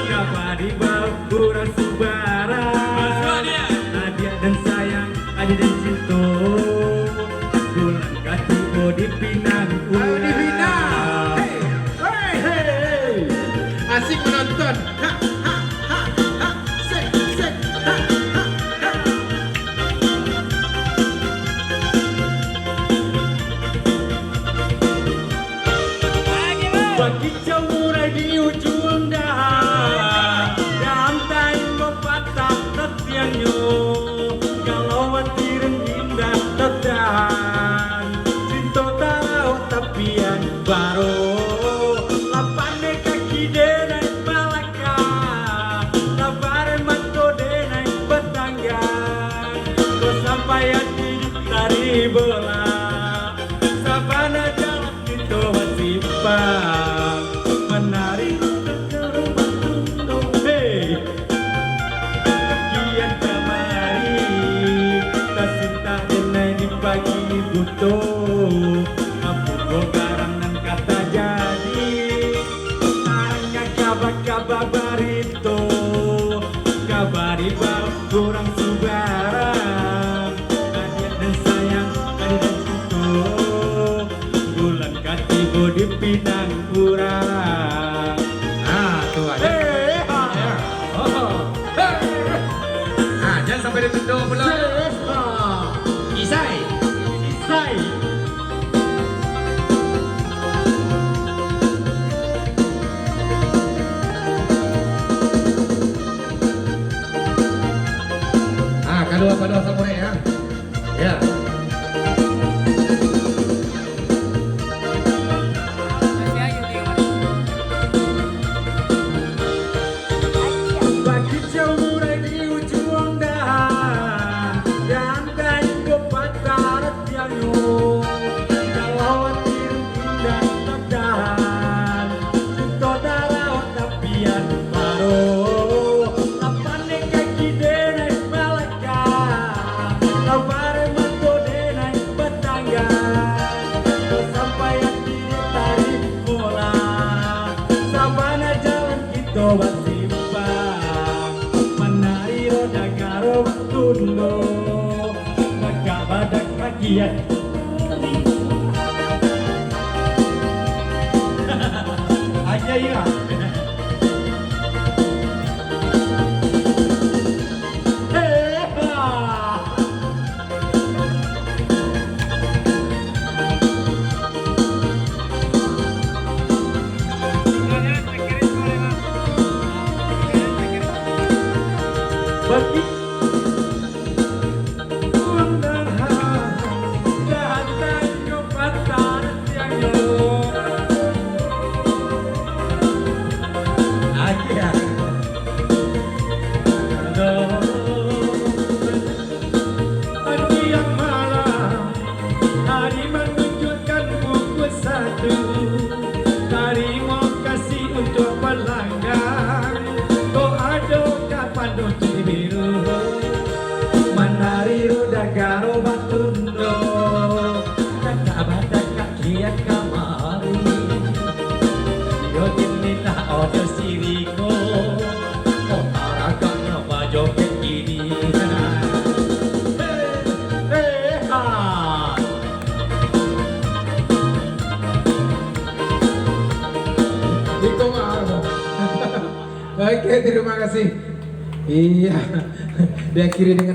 Kabari Baburan Subara, Nadia dan sayang Adi dan Cinto, bulan katibo di Pinang Urang. Hey. Asik menonton. Ha, ha, ha, ha. Sek, sek. Ha, ha, ha. Bagi murai di ujung dahan, dan tain mempatah tetiangnya. Kalau watirin indah tetahan, Cinto tarau tapian baru. Lapane kaki denai malaka, labare manto denai betanggan. Kau sampai hati tari bola, sabana jalan itu simpang menari ke rumah tunggu. Hey, kian kamari tak cinta denai di pagi butuh. Aku garang nan kata jadi arangnya kaba barito, kabari kurang subarang. Adik dan sayang, adik dan cinto, bulan katibo di Pinang Urang. Nah, tuh aja. Nah, jangan sampai ditunduk belum. Isai. Kedua samurai ya. Ya. Bagi murai di ujung dahan, dan dari kepatah tiangyo. Kalau hati indah terdahan, Cinto darah tapian baru. Lapane kaki denai malaka, labare manto denai betanggan. Kau sampai hati tarik bola, sabana jalan kita bersimpang. Menari roda karo tundo, maka badak kakian. Aja ya. Bagi undahan, datang ke patah tiangnya. Aja. Pagi yang malam, hari menunjukkan pukul 1. Terima kasih untuk pelanggan. Doa kapan untuk biru, menari roda karo batundo, kata badak kakian kamari. Yo jinita ojo siriko, kau tarakan nama joget ini. Oke, terima kasih. Iya, diakhiri dengan